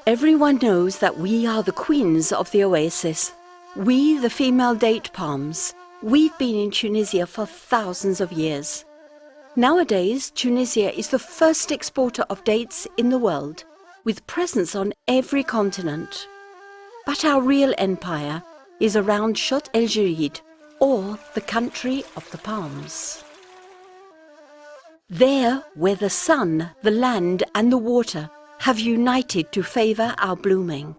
Everyone knows that we are the queens of the oasis. We, the female date palms. We've been in Tunisia for thousands of years. Nowadays, Tunisia is the first exporter of dates in the world, with presence on every continent. But our real empire is around Chott el Djerid, or the country of the palms. There, where the sun, the land and the water have united to favour our blooming.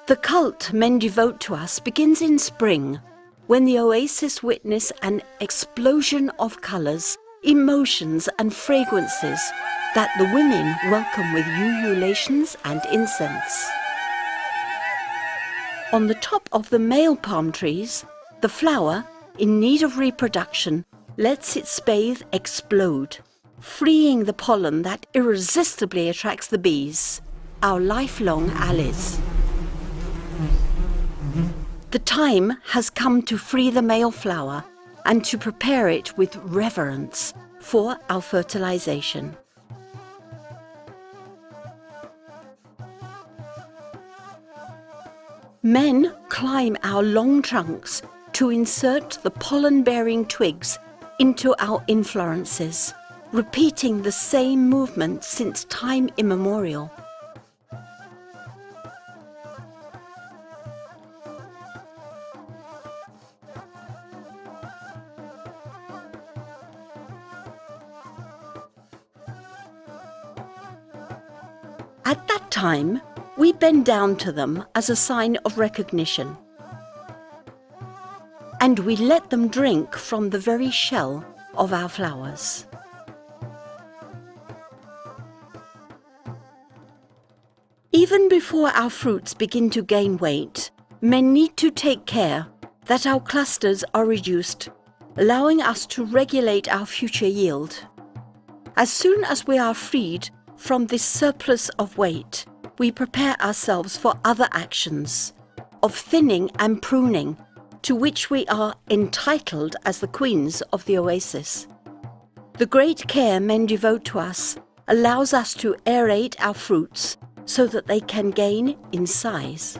The cult men devote to us begins in spring, when the oasis witness an explosion of colours, emotions and fragrances that the women welcome with ululations and incense. On the top of the male palm trees, the flower, in need of reproduction, lets its spathe explode, freeing the pollen that irresistibly attracts the bees, our lifelong allies. The time has come to free the male flower and to prepare it with reverence for our fertilization. Men climb our long trunks to insert the pollen-bearing twigs into our inflorescences, repeating the same movement since time immemorial. At that time, we bend down to them as a sign of recognition. And we let them drink from the very shell of our flowers. Even before our fruits begin to gain weight, men need to take care that our clusters are reduced, allowing us to regulate our future yield. As soon as we are freed from this surplus of weight, we prepare ourselves for other actions of thinning and pruning, to which we are entitled as the queens of the oasis. The great care men devote to us allows us to aerate our fruits so that they can gain in size.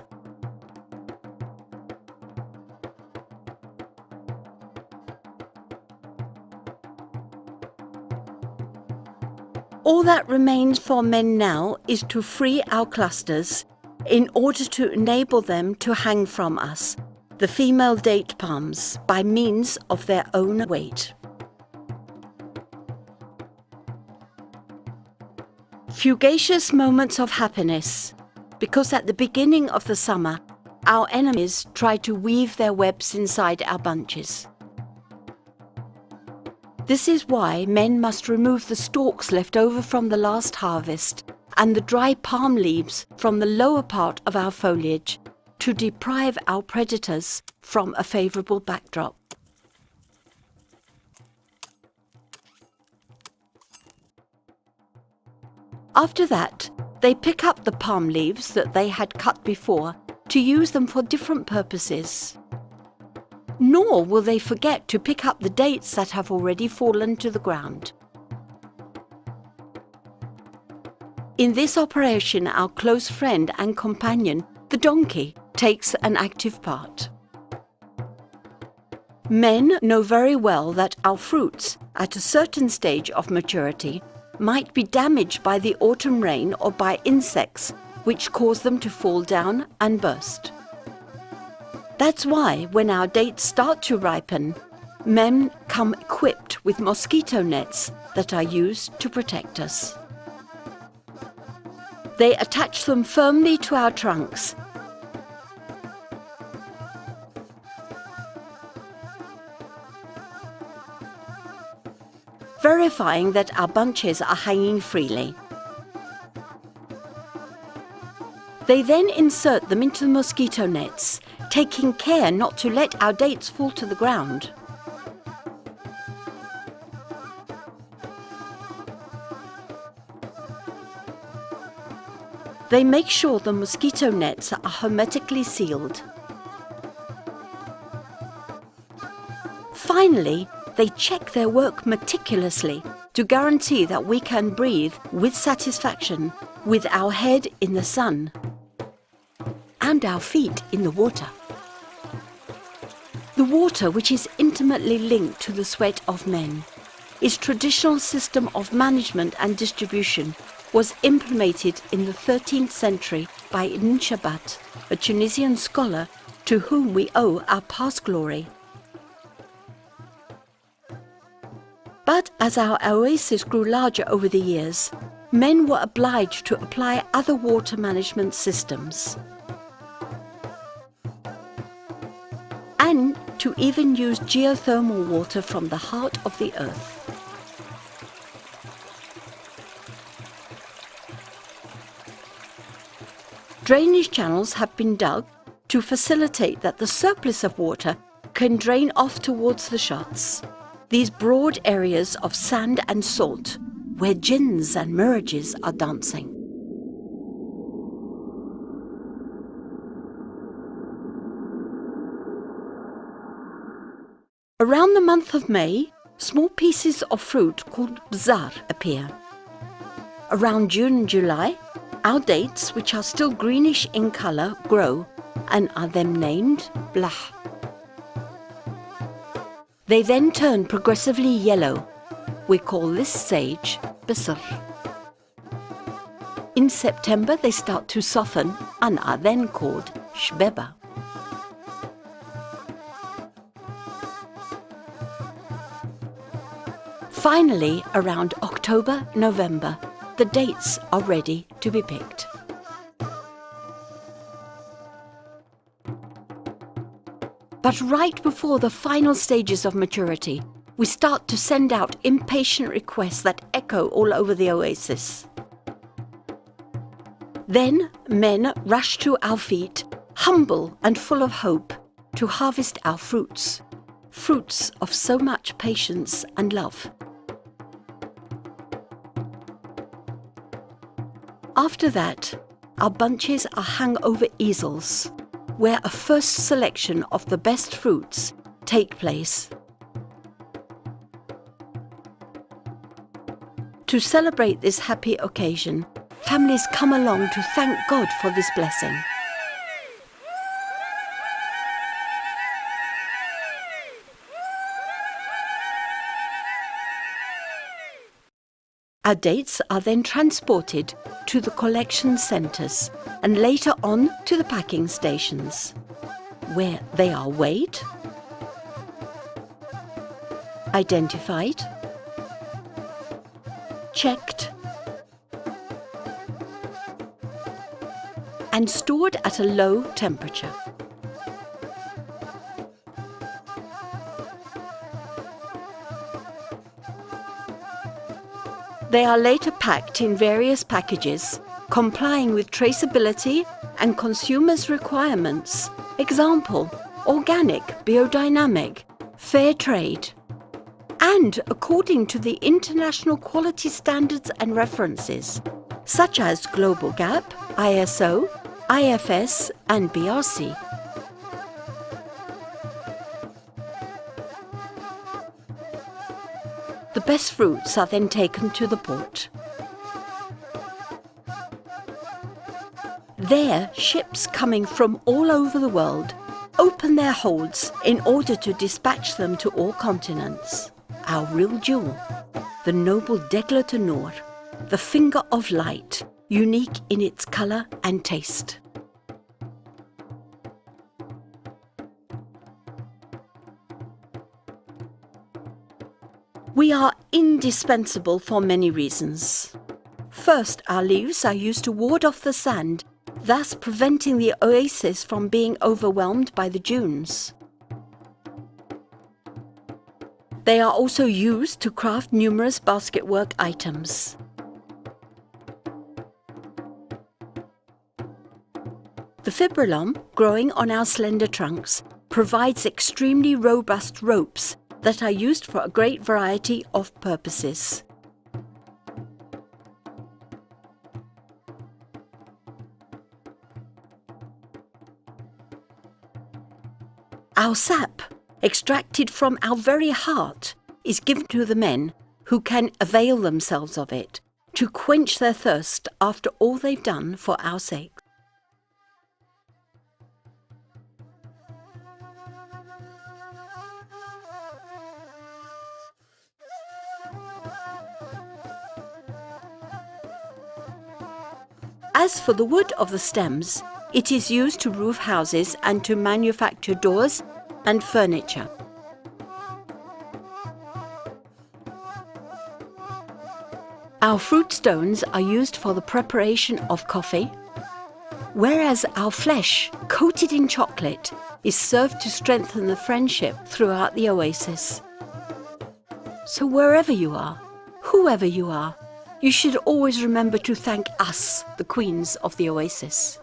All that remains for men now is to free our clusters in order to enable them to hang from us, the female date palms, by means of their own weight. Fugacious moments of happiness, because at the beginning of the summer, our enemies try to weave their webs inside our bunches. This is why men must remove the stalks left over from the last harvest and the dry palm leaves from the lower part of our foliage to deprive our predators from a favourable backdrop. After that, they pick up the palm leaves that they had cut before to use them for different purposes. Nor will they forget to pick up the dates that have already fallen to the ground. In this operation, our close friend and companion, the donkey, takes an active part. Men know very well that our fruits, at a certain stage of maturity, might be damaged by the autumn rain or by insects which cause them to fall down and burst. That's why, when our dates start to ripen, men come equipped with mosquito nets that are used to protect us. They attach them firmly to our trunks, verifying that our bunches are hanging freely. They then insert them into the mosquito nets, taking care not to let our dates fall to the ground. They make sure the mosquito nets are hermetically sealed. Finally, they check their work meticulously to guarantee that we can breathe with satisfaction with our head in the sun and our feet in the water. The water, which is intimately linked to the sweat of men, its traditional system of management and distribution was implemented in the 13th century by Ibn Shabat, a Tunisian scholar to whom we owe our past glory. But as our oasis grew larger over the years, men were obliged to apply other water management systems and to even use geothermal water from the heart of the earth. Drainage channels have been dug to facilitate that the surplus of water can drain off towards the shots, these broad areas of sand and salt where jinns and mirages are dancing. Around the month of May, small pieces of fruit called bzar appear. Around June and July, our dates, which are still greenish in colour, grow and are then named blah. They then turn progressively yellow. We call this stage bisr. In September they start to soften and are then called shbeba. Finally, around October, November, the dates are ready to be picked. But right before the final stages of maturity, we start to send out impatient requests that echo all over the oasis. Then men rush to our feet, humble and full of hope, to harvest our fruits, fruits of so much patience and love. After that, our bunches are hung over easels, where a first selection of the best fruits take place. To celebrate this happy occasion, families come along to thank God for this blessing. Our dates are then transported to the collection centres and later on to the packing stations, where they are weighed, identified, checked, and stored at a low temperature. They are later packed in various packages, complying with traceability and consumers' requirements. Example, organic, biodynamic, fair trade, and according to the international quality standards and references, such as Global GAP, ISO, IFS, and BRC. The best fruits are then taken to the port. There, ships coming from all over the world open their holds in order to dispatch them to all continents. Our real jewel, the noble Degla de Noor, the finger of light, unique in its colour and taste. We are indispensable for many reasons. First, our leaves are used to ward off the sand, thus preventing the oasis from being overwhelmed by the dunes. They are also used to craft numerous basketwork items. The fibrillum, growing on our slender trunks, provides extremely robust ropes that are used for a great variety of purposes. Our sap, extracted from our very heart, is given to the men who can avail themselves of it, to quench their thirst after all they've done for our sake. As for the wood of the stems, it is used to roof houses and to manufacture doors and furniture. Our fruit stones are used for the preparation of coffee, whereas our flesh, coated in chocolate, is served to strengthen the friendship throughout the oasis. So wherever you are, whoever you are, you should always remember to thank us, the queens of the oasis.